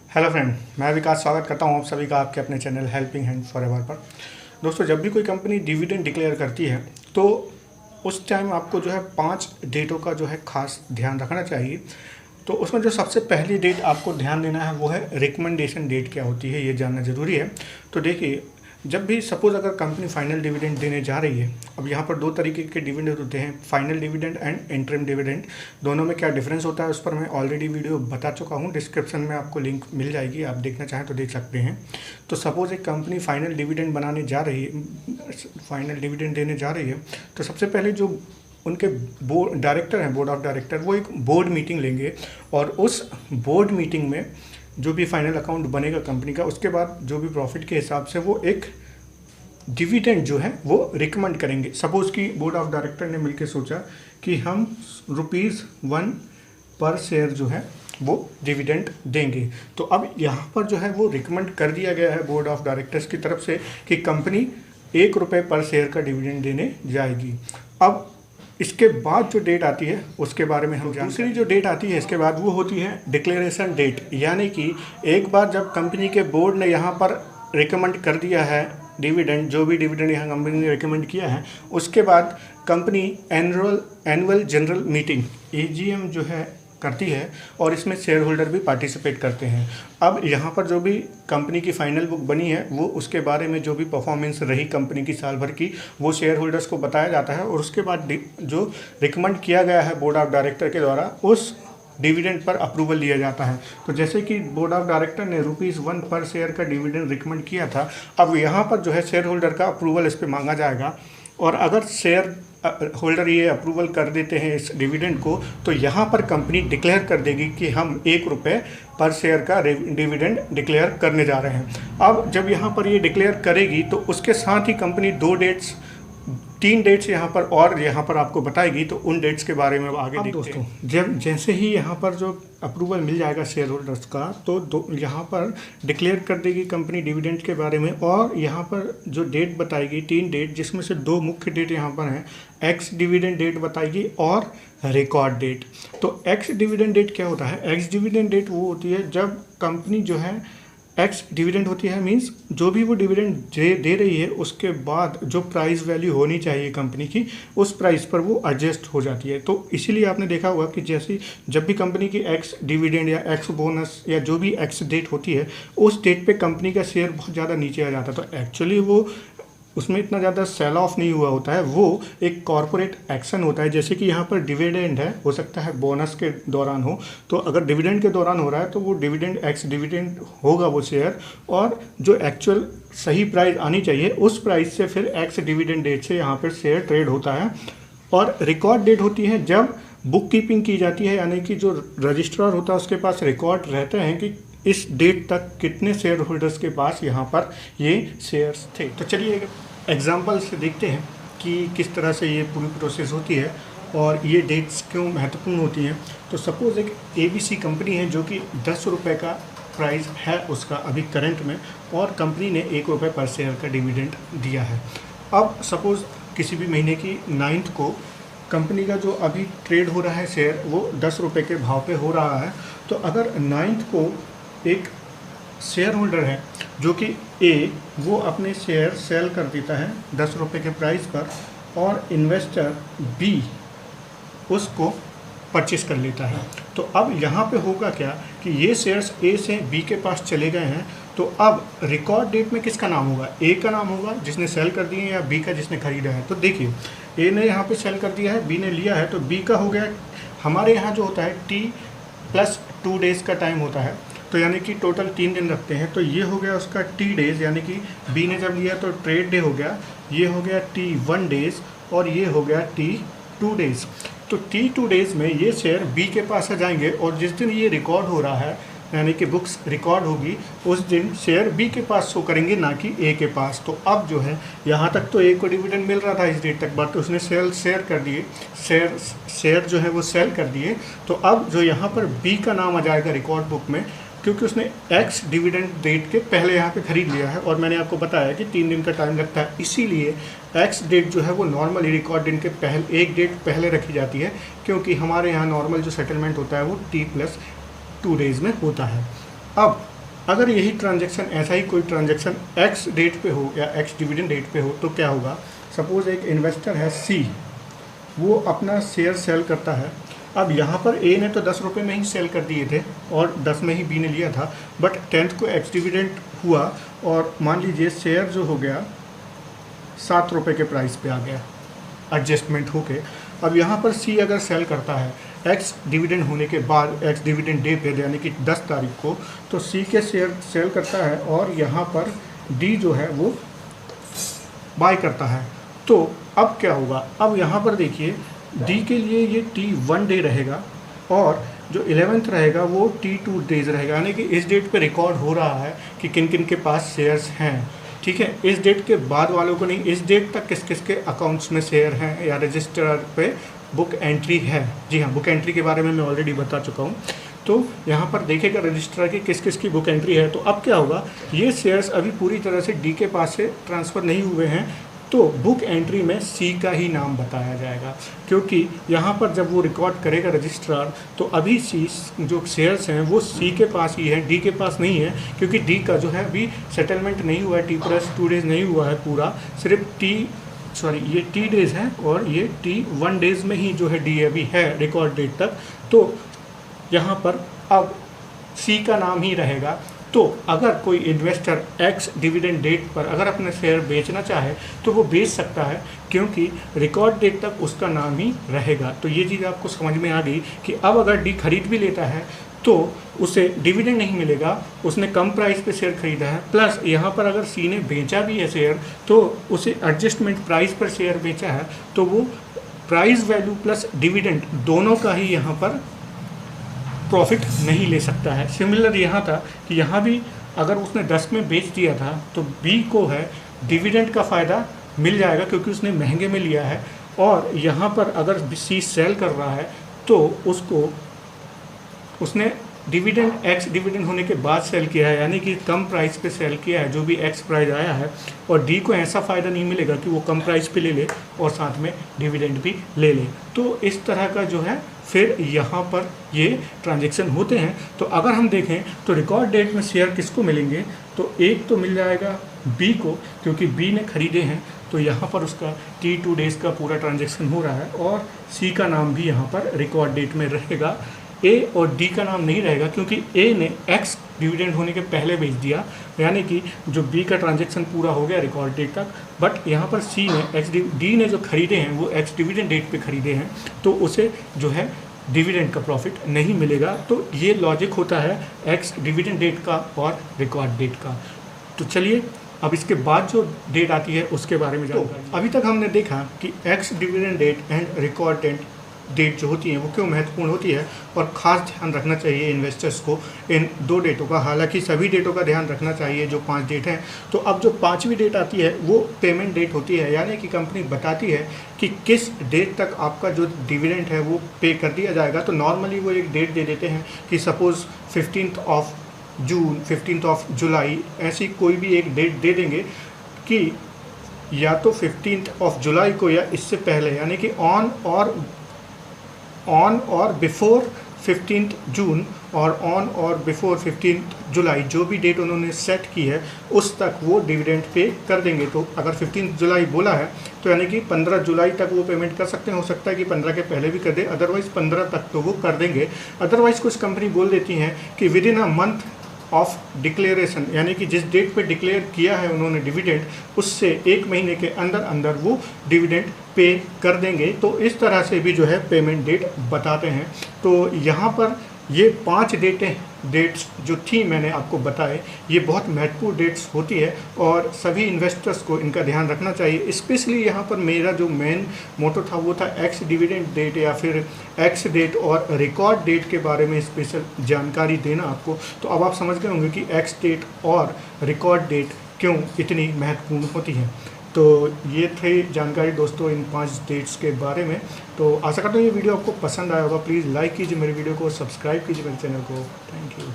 Hello friend, मैं विकास स्वागत करता हूं आप सभी का आपके अपने चैनल हेल्पिंग हैंड फॉरएवर पर। दोस्तों, जब भी कोई कंपनी डिविडेंड डिक्लेयर करती है तो उस टाइम आपको जो है 5 डेटों का जो है खास ध्यान रखना चाहिए। तो उसमें जो सबसे पहली डेट आपको ध्यान देना है वो है रिकमेंडेशन डेट क्या होती है, ये जानना ज़रूरी है। तो देखिए, जब भी सपोज़ अगर कंपनी फाइनल डिविडेंड देने जा रही है, अब यहाँ पर दो तरीके के डिविडेंड होते हैं, final dividend and interim dividend. दोनों में क्या डिफरेंस होता है उस पर मैं ऑलरेडी वीडियो बता चुका हूँ, डिस्क्रिप्शन में आपको लिंक मिल जाएगी, आप देखना चाहें तो देख सकते हैं। तो सपोज़ एक कंपनी फाइनल डिविडेंड बनाने जा रही है, फाइनल डिविडेंड देने जा रही है, तो सबसे पहले जो उनके बोर्ड डायरेक्टर हैं, बोर्ड ऑफ डायरेक्टर, वो एक बोर्ड मीटिंग लेंगे और उस बोर्ड मीटिंग में जो भी फाइनल अकाउंट बनेगा कंपनी का, उसके बाद जो भी प्रॉफिट के हिसाब से वो एक डिविडेंड जो है वो रिकमेंड करेंगे। सपोज़ कि बोर्ड ऑफ डायरेक्टर ने मिलकर सोचा कि हम ₹1 पर शेयर जो है वो डिविडेंड देंगे। तो अब यहाँ पर जो है वो रिकमेंड कर दिया गया है बोर्ड ऑफ डायरेक्टर्स की तरफ से कि कंपनी ₹1 पर शेयर का डिविडेंड देने जाएगी। अब इसके बाद जो डेट आती है उसके बारे में हम दूसरी जो डेट आती है इसके बाद वो होती है डिक्लेरेशन डेट। यानी कि एक बार जब कंपनी के बोर्ड ने यहाँ पर रिकमेंड कर दिया है डिविडेंड, जो भी डिविडेंड यहाँ कंपनी ने रिकमेंड किया है, उसके बाद company annual general meeting AGM जो है करती है और इसमें शेयर होल्डर भी पार्टिसिपेट करते हैं। अब यहाँ पर जो भी कंपनी की फाइनल बुक बनी है वो उसके बारे में जो भी परफॉर्मेंस रही कंपनी की साल भर की, वो शेयर होल्डर्स को बताया जाता है और उसके बाद जो रिकमेंड किया गया है बोर्ड ऑफ डायरेक्टर के द्वारा उस डिविडेंड पर अप्रूवल लिया जाता है। तो जैसे कि बोर्ड ऑफ डायरेक्टर ने ₹1 पर शेयर का डिविडेंड रिकमेंड किया था, अब यहाँ पर जो है शेयर होल्डर का अप्रूवल इस पर मांगा जाएगा और अगर शेयर होल्डर ये अप्रूवल कर देते हैं इस डिविडेंड को, तो यहाँ पर कंपनी डिक्लेयर कर देगी कि हम ₹1 पर शेयर का डिविडेंड डिक्लेयर करने जा रहे हैं। अब जब यहाँ पर ये डिक्लेयर करेगी तो उसके साथ ही कंपनी 3 डेट्स यहाँ पर और यहाँ पर आपको बताएगी, तो उन डेट्स के बारे में आगे देखते हैं। जब जैसे ही यहाँ पर जो अप्रूवल मिल जाएगा शेयर होल्डर्स का, तो यहाँ पर डिक्लेयर कर देगी कंपनी डिविडेंड के बारे में और यहाँ पर जो डेट बताएगी 3 डेट, जिसमें से 2 मुख्य डेट यहाँ पर हैं, एक्स डिविडेंड डेट बताएगी और रिकॉर्ड डेट। तो एक्स डिविडेंड डेट क्या होता है? एक्स डिविडेंड डेट वो होती है जब कंपनी जो है एक्स डिविडेंड होती है, मींस जो भी वो डिविडेंड दे रही है उसके बाद जो प्राइस वैल्यू होनी चाहिए कंपनी की, उस प्राइस पर वो एडजस्ट हो जाती है। तो इसीलिए आपने देखा होगा कि जैसे जब भी कंपनी की एक्स डिविडेंड या एक्स बोनस या जो भी एक्स डेट होती है, उस डेट पे कंपनी का शेयर बहुत ज़्यादा नीचे आ जाता है। तो एक्चुअली वो उसमें इतना ज़्यादा सेल ऑफ नहीं हुआ होता है, वो एक कॉर्पोरेट एक्शन होता है। जैसे कि यहाँ पर डिविडेंड है, हो सकता है बोनस के दौरान हो, तो अगर डिविडेंड के दौरान हो रहा है तो वो डिविडेंड एक्स डिविडेंड होगा वो शेयर, और जो एक्चुअल सही प्राइस आनी चाहिए उस प्राइस से फिर एक्स डिविडेंड डेट से यहाँ पर शेयर ट्रेड होता है। और रिकॉर्ड डेट होती है जब बुक कीपिंग की जाती है, यानी कि जो रजिस्ट्रार होता है उसके पास रिकॉर्ड रहते हैं कि इस डेट तक कितने शेयर होल्डर्स के पास यहाँ पर ये शेयर्स थे। तो चलिए एग्जाम्पल से देखते हैं कि किस तरह से ये पूरी प्रोसेस होती है और ये डेट्स क्यों महत्वपूर्ण होती हैं। तो सपोज़ एक ABC कंपनी है जो कि ₹10 का प्राइस है उसका अभी करंट में, और कंपनी ने ₹1 पर शेयर का डिविडेंड दिया है। अब सपोज़ किसी भी महीने की 9th को कंपनी का जो अभी ट्रेड हो रहा है शेयर वो ₹10 के भाव पे हो रहा है। तो अगर 9th को एक शेयर होल्डर है जो कि A, वो अपने शेयर सेल कर देता है ₹10 के प्राइस पर और इन्वेस्टर B उसको परचेस कर लेता है। तो अब यहाँ पे होगा क्या कि ये शेयर्स A से B के पास चले गए हैं, तो अब रिकॉर्ड डेट में किसका नाम होगा? A का नाम होगा जिसने सेल कर दिए या B का जिसने खरीदा है? तो देखिए, A ने यहाँ पे सेल कर दिया है, B ने लिया है, तो B का हो गया। हमारे यहाँ जो होता है T+2 डेज़ का टाइम होता है, तो यानी कि टोटल 3 दिन रखते हैं। तो ये हो गया उसका T डेज़, यानी कि B ने जब लिया तो ट्रेड डे हो गया, ये हो गया T1 डेज़ और ये हो गया T2 डेज़। तो T2 डेज़ में ये शेयर B के पास आ जाएंगे और जिस दिन ये रिकॉर्ड हो रहा है, यानी कि बुक्स रिकॉर्ड होगी, उस दिन शेयर B के पास शो करेंगे, ना कि A के पास। तो अब जो है यहाँ तक तो A को डिविडेंड मिल रहा था इस डेट तक, बट उसने शेयर कर दिए, शेयर जो है वो सेल कर दिए। तो अब जो यहाँ पर B का नाम आ जाएगा रिकॉर्ड बुक में, क्योंकि उसने एक्स डिविडेंड डेट के पहले यहाँ पे खरीद लिया है, और मैंने आपको बताया कि 3 दिन का टाइम लगता है, इसीलिए एक्स डेट जो है वो नॉर्मली रिकॉर्ड दिन के पहले 1 डेट पहले रखी जाती है, क्योंकि हमारे यहाँ नॉर्मल जो सेटलमेंट होता है वो T+2 डेज़ में होता है। अब अगर यही ट्रांजैक्शन, ऐसा ही कोई ट्रांजैक्शन एक्स डेट पे हो या एक्स डिविडेंड डेट पे हो तो क्या होगा। सपोज एक इन्वेस्टर है सी, वो अपना शेयर सेल करता है। अब यहाँ पर ए ने तो 10 रुपये में ही सेल कर दिए थे और 10 में ही बी ने लिया था, बट 10th को एक्स डिविडेंड हुआ और मान लीजिए शेयर जो हो गया 7 रुपये के प्राइस पे आ गया एडजस्टमेंट होके। अब यहाँ पर सी अगर सेल करता है एक्स डिविडेंड होने के बाद, एक्स डिविडेंड डे पे यानी कि 10 तारीख को, तो सी के शेयर सेल करता है और यहाँ पर डी जो है वो बाय करता है। तो अब क्या होगा, अब यहाँ पर देखिए डी के लिए ये T1 डे रहेगा और जो 11th रहेगा वो T2 डेज रहेगा, यानी कि इस डेट पे रिकॉर्ड हो रहा है कि किन किन के पास शेयर्स हैं। ठीक है, इस डेट के बाद वालों को नहीं, इस डेट तक किस किस के अकाउंट्स में शेयर हैं या रजिस्टर पे बुक एंट्री है। जी हाँ, बुक एंट्री के बारे में मैं ऑलरेडी बता चुका हूँ। तो यहाँ पर देखेगा रजिस्ट्रार की किस किस की बुक एंट्री है। तो अब क्या होगा, ये शेयर्स अभी पूरी तरह से डी के पास से ट्रांसफ़र नहीं हुए हैं, तो बुक एंट्री में सी का ही नाम बताया जाएगा, क्योंकि यहाँ पर जब वो रिकॉर्ड करेगा रजिस्ट्रार तो अभी सी जो शेयर्स हैं वो सी के पास ही है, डी के पास नहीं है, क्योंकि डी का जो है अभी सेटलमेंट नहीं हुआ है, T+2 डेज़ नहीं हुआ है पूरा, सिर्फ ये T डेज़ है और ये T1 डेज़ में ही जो है डी अभी है रिकॉर्ड डेट तक। तो यहाँ पर अब सी का नाम ही रहेगा। तो अगर कोई इन्वेस्टर एक्स डिविडेंड डेट पर अगर अपने शेयर बेचना चाहे तो वो बेच सकता है, क्योंकि रिकॉर्ड डेट तक उसका नाम ही रहेगा। तो ये चीज़ आपको समझ में आ गई कि अब अगर डी खरीद भी लेता है तो उसे डिविडेंड नहीं मिलेगा, उसने कम प्राइस पे शेयर खरीदा है, प्लस यहाँ पर अगर सी ने बेचा भी है शेयर तो उसे एडजस्टमेंट प्राइस पर शेयर बेचा है, तो वो प्राइस वैल्यू प्लस डिविडेंड दोनों का ही यहाँ पर प्रॉफिट नहीं ले सकता है। सिमिलर यहाँ था कि यहाँ भी अगर उसने 10 में बेच दिया था तो बी को है डिविडेंड का फ़ायदा मिल जाएगा क्योंकि उसने महंगे में लिया है, और यहाँ पर अगर सी सेल कर रहा है तो उसने डिविडेंड एक्स डिविडेंड होने के बाद सेल किया है, यानी कि कम प्राइस पे सेल किया है जो भी एक्स प्राइस आया है, और डी को ऐसा फ़ायदा नहीं मिलेगा कि वो कम प्राइस पे ले ले और साथ में डिविडेंड भी ले ले। तो इस तरह का जो है फिर यहाँ पर ये ट्रांजैक्शन होते हैं। तो अगर हम देखें तो रिकॉर्ड डेट में शेयर किसको मिलेंगे, तो एक तो मिल जाएगा बी को, क्योंकि बी ने खरीदे हैं, तो यहाँ पर उसका T2 डेज़ का पूरा ट्रांजैक्शन हो रहा है, और सी का नाम भी यहाँ पर रिकॉर्ड डेट में रहेगा। ए और डी का नाम नहीं रहेगा क्योंकि ए ने एक्स डिविडेंड होने के पहले बेच दिया, यानी कि जो बी का ट्रांजैक्शन पूरा हो गया रिकॉर्ड डेट तक, बट यहाँ पर सी ने डी ने जो खरीदे हैं वो एक्स डिविडेंड डेट पे खरीदे हैं, तो उसे जो है डिविडेंड का प्रॉफिट नहीं मिलेगा। तो ये लॉजिक होता है एक्स डिविडेंड डेट का और रिकॉर्ड डेट का। तो चलिए अब इसके बाद जो डेट आती है उसके बारे में जानते हैं। अभी तक हमने देखा कि ex dividend date and record date जो होती है वो क्यों महत्वपूर्ण होती है और ख़ास ध्यान रखना चाहिए इन्वेस्टर्स को इन दो डेटों का। हालांकि सभी डेटों का ध्यान रखना चाहिए जो 5 डेट हैं। तो अब जो 5वीं डेट आती है वो पेमेंट डेट होती है, यानी कि कंपनी बताती है कि किस डेट तक आपका जो डिविडेंड है वो पे कर दिया जाएगा। तो नॉर्मली वो एक डेट दे देते हैं कि suppose 15th of June, 15th of July, ऐसी कोई भी एक डेट दे देंगे कि या तो 15th ऑफ जुलाई को या इससे पहले, यानी कि ऑन और बिफोर 15th जून और ऑन और बिफोर 15th जुलाई, जो भी डेट उन्होंने सेट की है उस तक वो डिविडेंड पे कर देंगे। तो अगर 15th जुलाई बोला है तो यानी कि 15 जुलाई तक वो पेमेंट कर सकते हैं। हो सकता है कि 15 के पहले भी कर दे, अदरवाइज़ 15 तक तो वो कर देंगे। अदरवाइज़ कुछ कंपनी बोल देती हैं कि with in a month of declaration, यानी कि जिस डेट पे डिक्लेयर किया है उन्होंने डिविडेंड, उससे 1 महीने के अंदर अंदर वो डिविडेंड पे कर देंगे। तो इस तरह से भी जो है पेमेंट डेट बताते हैं। तो यहाँ पर ये 5 डेट्स जो थी मैंने आपको बताए, ये बहुत महत्वपूर्ण डेट्स होती है और सभी इन्वेस्टर्स को इनका ध्यान रखना चाहिए। स्पेशली यहाँ पर मेरा जो मेन मोटो था वो था एक्स डिविडेंड डेट या फिर एक्स डेट और रिकॉर्ड डेट के बारे में स्पेशल जानकारी देना आपको। तो अब आप समझ गए होंगे कि एक्स डेट और रिकॉर्ड डेट क्यों इतनी महत्वपूर्ण होती हैं। तो ये थे जानकारी दोस्तों इन 5 डेट्स के बारे में। तो आशा करता हूँ ये वीडियो आपको पसंद आया होगा। प्लीज़ लाइक कीजिए मेरे वीडियो को, सब्सक्राइब कीजिए मेरे चैनल को। Thank you.